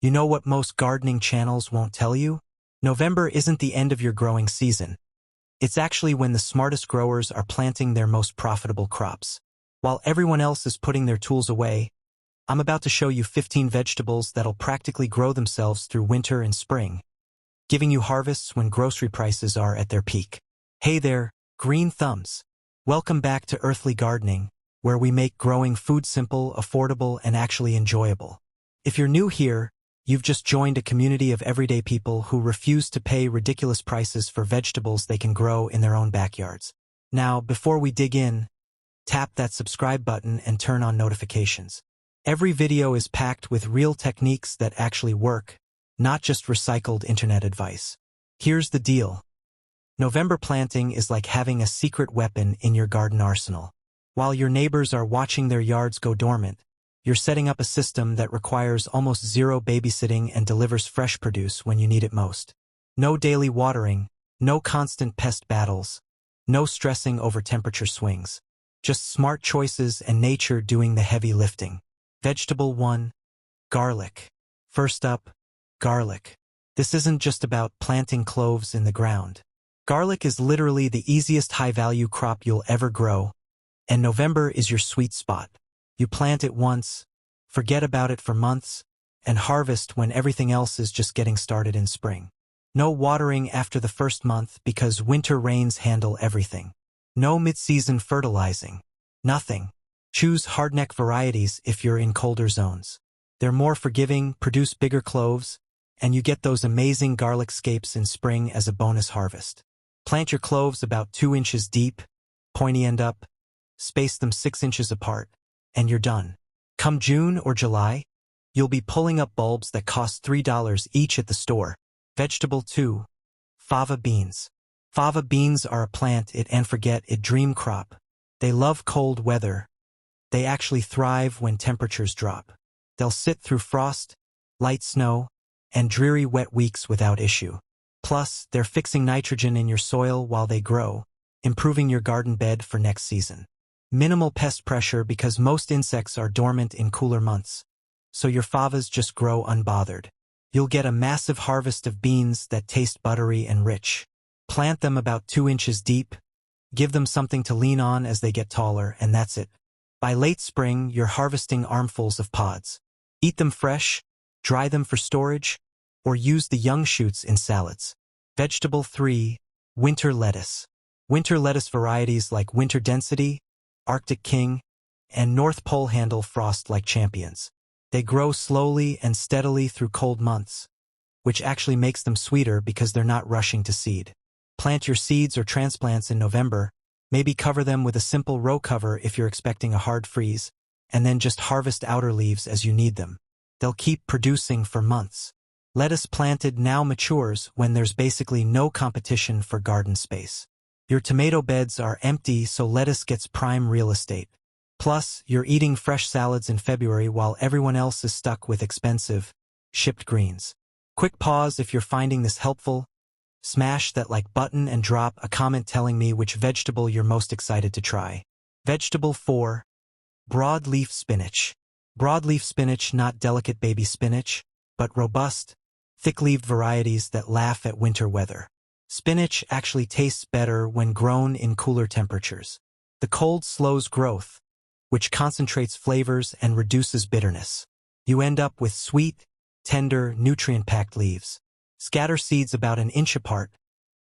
You know what most gardening channels won't tell you? November isn't the end of your growing season. It's actually when the smartest growers are planting their most profitable crops. While everyone else is putting their tools away, I'm about to show you 15 vegetables that'll practically grow themselves through winter and spring, giving you harvests when grocery prices are at their peak. Hey there, green thumbs. Welcome back to Earthly Gardening, where we make growing food simple, affordable, and actually enjoyable. If you're new here, you've just joined a community of everyday people who refuse to pay ridiculous prices for vegetables they can grow in their own backyards. Now, before we dig in, tap that subscribe button and turn on notifications. Every video is packed with real techniques that actually work, not just recycled internet advice. Here's the deal. November planting is like having a secret weapon in your garden arsenal. While your neighbors are watching their yards go dormant, you're setting up a system that requires almost zero babysitting and delivers fresh produce when you need it most. No daily watering, no constant pest battles, no stressing over temperature swings. Just smart choices and nature doing the heavy lifting. Vegetable 1. Garlic. First up, garlic. This isn't just about planting cloves in the ground. Garlic is literally the easiest high-value crop you'll ever grow, and November is your sweet spot. You plant it once, forget about it for months, and harvest when everything else is just getting started in spring. No watering after the first month because winter rains handle everything. No mid-season fertilizing. Nothing. Choose hardneck varieties if you're in colder zones. They're more forgiving, produce bigger cloves, and you get those amazing garlic scapes in spring as a bonus harvest. Plant your cloves about 2 inches deep, pointy end up, space them 6 inches apart, and you're done. Come June or July, you'll be pulling up bulbs that cost $3 each at the store. Vegetable 2. Fava beans. Fava beans are a plant it and forget it dream crop. They love cold weather. They actually thrive when temperatures drop. They'll sit through frost, light snow, and dreary wet weeks without issue. Plus, they're fixing nitrogen in your soil while they grow, improving your garden bed for next season. Minimal pest pressure because most insects are dormant in cooler months, so your favas just grow unbothered. You'll get a massive harvest of beans that taste buttery and rich. Plant them about 2 inches deep, give them something to lean on as they get taller, and that's it. By late spring, you're harvesting armfuls of pods. Eat them fresh, dry them for storage, or use the young shoots in salads. Vegetable 3. Winter lettuce. Winter lettuce varieties like Winter Density, Arctic King, and North Pole handle frost like champions. They grow slowly and steadily through cold months, which actually makes them sweeter because they're not rushing to seed. Plant your seeds or transplants in November, maybe cover them with a simple row cover if you're expecting a hard freeze, and then just harvest outer leaves as you need them. They'll keep producing for months. Lettuce planted now matures when there's basically no competition for garden space. Your tomato beds are empty, so lettuce gets prime real estate. Plus, you're eating fresh salads in February while everyone else is stuck with expensive, shipped greens. Quick pause if you're finding this helpful. Smash that like button and drop a comment telling me which vegetable you're most excited to try. Vegetable 4. Broadleaf spinach. Broadleaf spinach, not delicate baby spinach, but robust, thick-leaved varieties that laugh at winter weather. Spinach actually tastes better when grown in cooler temperatures. The cold slows growth, which concentrates flavors and reduces bitterness. You end up with sweet, tender, nutrient-packed leaves. Scatter seeds about 1 inch apart,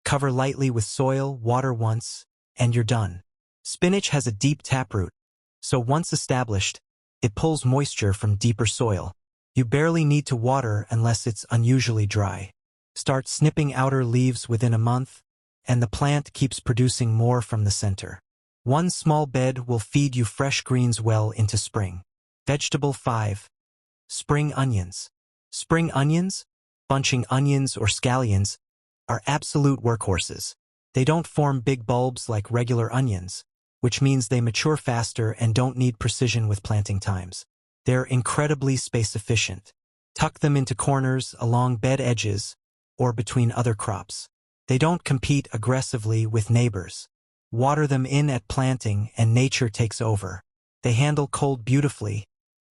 cover lightly with soil, water once, and you're done. Spinach has a deep taproot, so once established, it pulls moisture from deeper soil. You barely need to water unless it's unusually dry. Start snipping outer leaves within a month, and the plant keeps producing more from the center. One small bed will feed you fresh greens well into spring. Vegetable 5. Spring onions. Spring onions, bunching onions or scallions, are absolute workhorses. They don't form big bulbs like regular onions, which means they mature faster and don't need precision with planting times. They're incredibly space-efficient. Tuck them into corners, along bed edges, or between other crops. They don't compete aggressively with neighbors. Water them in at planting and nature takes over. They handle cold beautifully,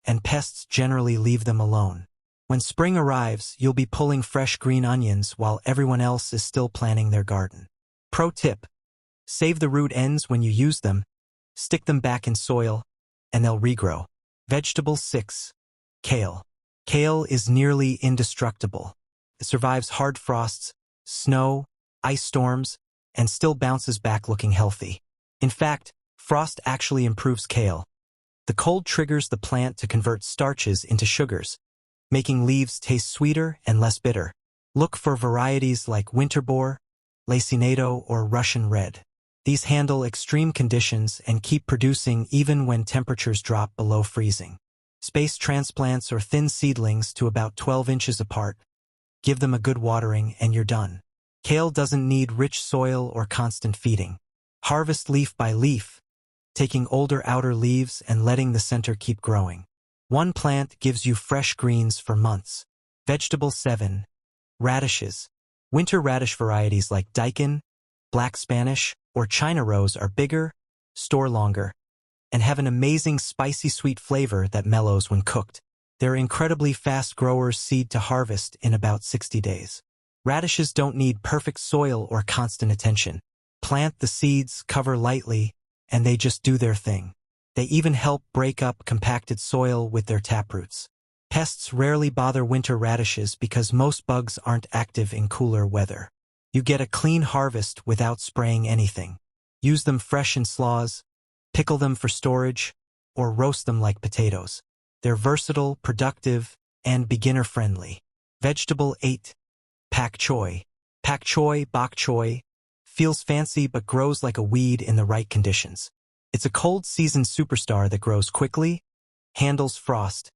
and pests generally leave them alone. When spring arrives, you'll be pulling fresh green onions while everyone else is still planting their garden. Pro tip: save the root ends when you use them, stick them back in soil, and they'll regrow. Vegetable 6. Kale. Kale is nearly indestructible. It survives hard frosts, snow, ice storms, and still bounces back looking healthy. In fact, frost actually improves kale. The cold triggers the plant to convert starches into sugars, making leaves taste sweeter and less bitter. Look for varieties like Winterbore, Lacinato, or Russian Red. These handle extreme conditions and keep producing even when temperatures drop below freezing. Space transplants or thin seedlings to about 12 inches apart. Give them a good watering and you're done. Kale doesn't need rich soil or constant feeding. Harvest leaf by leaf, taking older outer leaves and letting the center keep growing. One plant gives you fresh greens for months. Vegetable 7. Radishes. Winter radish varieties like daikon, black Spanish, or China rose are bigger, store longer, and have an amazing spicy sweet flavor that mellows when cooked. They're incredibly fast growers, seed to harvest in about 60 days. Radishes don't need perfect soil or constant attention. Plant the seeds, cover lightly, and they just do their thing. They even help break up compacted soil with their taproots. Pests rarely bother winter radishes because most bugs aren't active in cooler weather. You get a clean harvest without spraying anything. Use them fresh in slaws, pickle them for storage, or roast them like potatoes. They're versatile, productive, and beginner-friendly. Vegetable 8. Pak choy. Pak choy, bok choy, feels fancy but grows like a weed in the right conditions. It's a cold-season superstar that grows quickly, handles frost,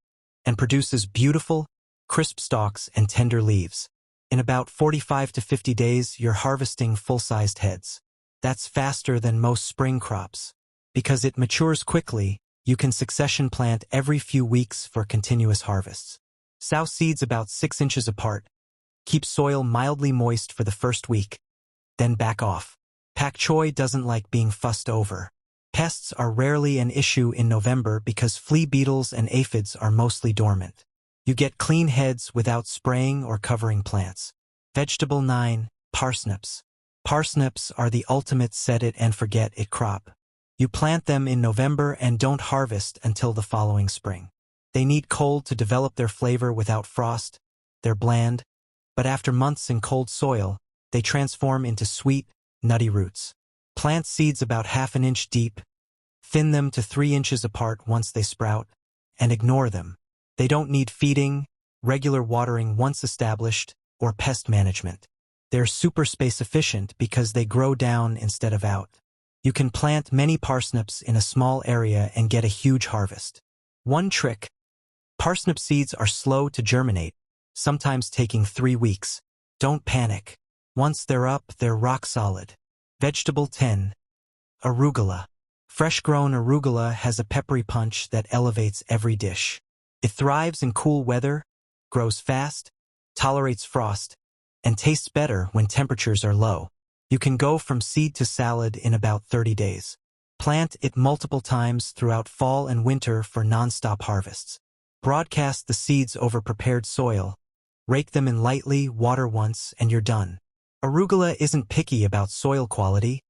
and produces beautiful, crisp stalks and tender leaves. In about 45 to 50 days, you're harvesting full-sized heads. That's faster than most spring crops. Because it matures quickly, you can succession plant every few weeks for continuous harvests. Sow seeds about 6 inches apart. Keep soil mildly moist for the first week, then back off. Pak choy doesn't like being fussed over. Pests are rarely an issue in November because flea beetles and aphids are mostly dormant. You get clean heads without spraying or covering plants. Vegetable 9. Parsnips. Parsnips are the ultimate set-it-and-forget-it crop. You plant them in November and don't harvest until the following spring. They need cold to develop their flavor without frost. They're bland, but after months in cold soil, they transform into sweet, nutty roots. Plant seeds about ½ inch deep, thin them to 3 inches apart once they sprout, and ignore them. They don't need feeding, regular watering once established, or pest management. They're super space efficient because they grow down instead of out. You can plant many parsnips in a small area and get a huge harvest. One trick: parsnip seeds are slow to germinate, sometimes taking 3 weeks. Don't panic. Once they're up, they're rock solid. Vegetable 10. Arugula. Fresh-grown arugula has a peppery punch that elevates every dish. It thrives in cool weather, grows fast, tolerates frost, and tastes better when temperatures are low. You can go from seed to salad in about 30 days. Plant it multiple times throughout fall and winter for non-stop harvests. Broadcast the seeds over prepared soil. Rake them in lightly, water once, and you're done. Arugula isn't picky about soil quality,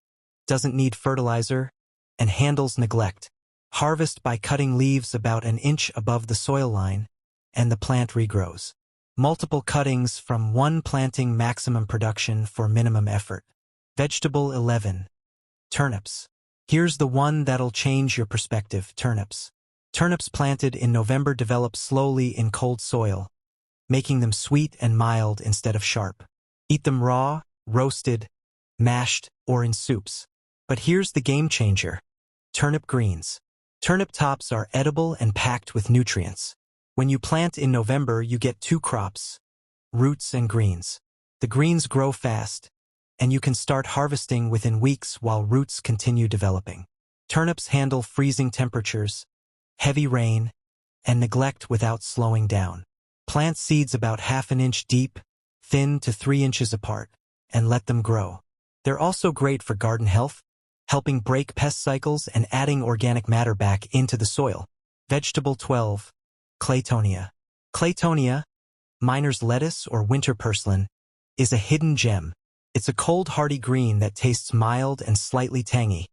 doesn't need fertilizer, and handles neglect. Harvest by cutting leaves about 1 inch above the soil line, and the plant regrows. Multiple cuttings from one planting, maximum production for minimum effort. Vegetable 11. Turnips. Here's the one that'll change your perspective: turnips. Turnips planted in November develop slowly in cold soil, making them sweet and mild instead of sharp. Eat them raw, roasted, mashed, or in soups. But here's the game changer: turnip greens. Turnip tops are edible and packed with nutrients. When you plant in November, you get 2 crops: roots and greens. The greens grow fast, and you can start harvesting within weeks while roots continue developing. Turnips handle freezing temperatures, heavy rain, and neglect without slowing down. Plant seeds about ½ inch deep, thin to 3 inches apart, and let them grow. They're also great for garden health, helping break pest cycles and adding organic matter back into the soil. Vegetable 12. Claytonia. Claytonia, Miner's lettuce or winter purslane is a hidden gem. It's a cold, hardy green that tastes mild and slightly tangy,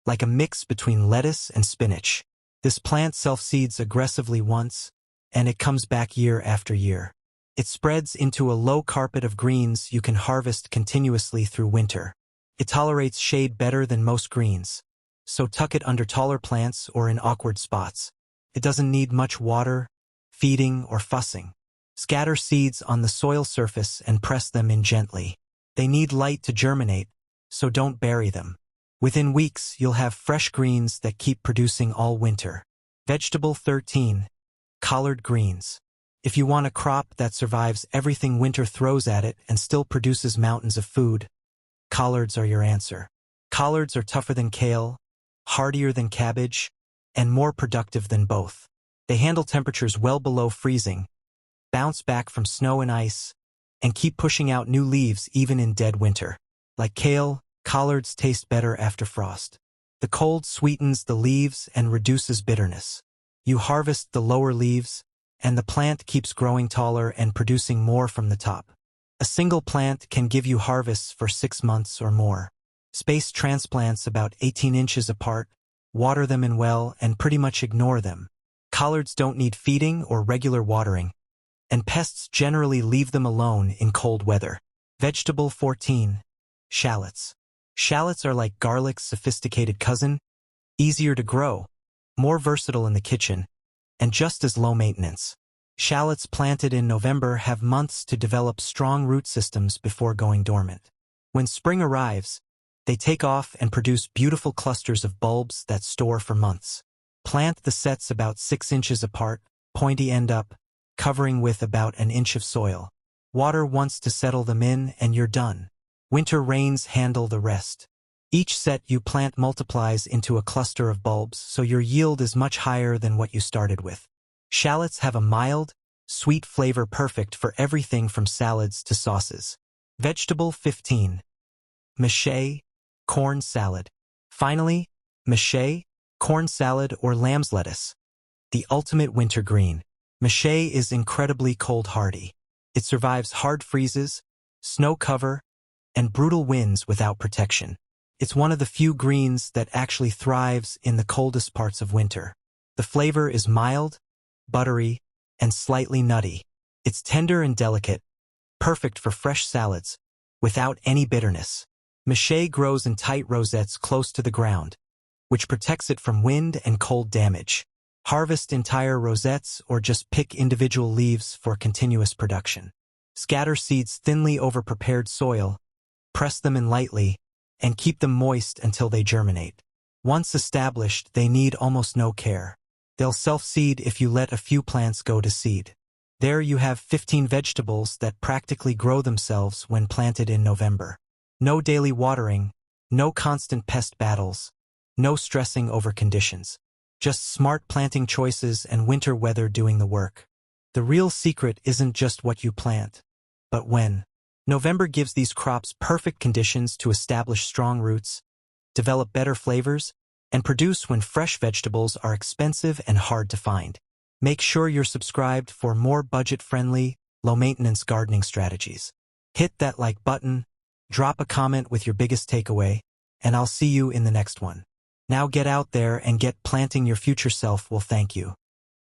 like a mix between lettuce and spinach. This plant self-seeds aggressively once, and it comes back year after year. It spreads into a low carpet of greens you can harvest continuously through winter. It tolerates shade better than most greens, so tuck it under taller plants or in awkward spots. It doesn't need much water, feeding, or fussing. Scatter seeds on the soil surface and press them in gently. They need light to germinate, so don't bury them. Within weeks, you'll have fresh greens that keep producing all winter. Vegetable 13. Collard greens. If you want a crop that survives everything winter throws at it and still produces mountains of food, collards are your answer. Collards are tougher than kale, hardier than cabbage, and more productive than both. They handle temperatures well below freezing, bounce back from snow and ice, and keep pushing out new leaves even in dead winter. Like kale, collards taste better after frost. The cold sweetens the leaves and reduces bitterness. You harvest the lower leaves, and the plant keeps growing taller and producing more from the top. A single plant can give you harvests for 6 months or more. Space transplants about 18 inches apart, water them in well, and pretty much ignore them. Collards don't need feeding or regular watering, and pests generally leave them alone in cold weather. Vegetable 14. Shallots. Shallots are like garlic's sophisticated cousin, easier to grow, more versatile in the kitchen, and just as low maintenance. Shallots planted in November have months to develop strong root systems before going dormant. When spring arrives, they take off and produce beautiful clusters of bulbs that store for months. Plant the sets about 6 inches apart, pointy end up, covering with about an inch of soil. Water once to settle them in and you're done. Winter rains handle the rest. Each set you plant multiplies into a cluster of bulbs, so your yield is much higher than what you started with. Shallots have a mild, sweet flavor perfect for everything from salads to sauces. Vegetable 15. Mache, corn salad. Finally, mache, corn salad or lamb's lettuce. The ultimate winter green. Mache is incredibly cold hardy. It survives hard freezes, snow cover, and brutal winds without protection. It's one of the few greens that actually thrives in the coldest parts of winter. The flavor is mild, buttery, and slightly nutty. It's tender and delicate, perfect for fresh salads, without any bitterness. Mache grows in tight rosettes close to the ground, which protects it from wind and cold damage. Harvest entire rosettes or just pick individual leaves for continuous production. Scatter seeds thinly over prepared soil, press them in lightly, and keep them moist until they germinate. Once established, they need almost no care. They'll self-seed if you let a few plants go to seed. There you have 15 vegetables that practically grow themselves when planted in November. No daily watering, no constant pest battles, no stressing over conditions. Just smart planting choices and winter weather doing the work. The real secret isn't just what you plant, but when. November gives these crops perfect conditions to establish strong roots, develop better flavors, and produce when fresh vegetables are expensive and hard to find. Make sure you're subscribed for more budget-friendly, low-maintenance gardening strategies. Hit that like button, drop a comment with your biggest takeaway, and I'll see you in the next one. Now get out there and get planting. Your future self will thank you.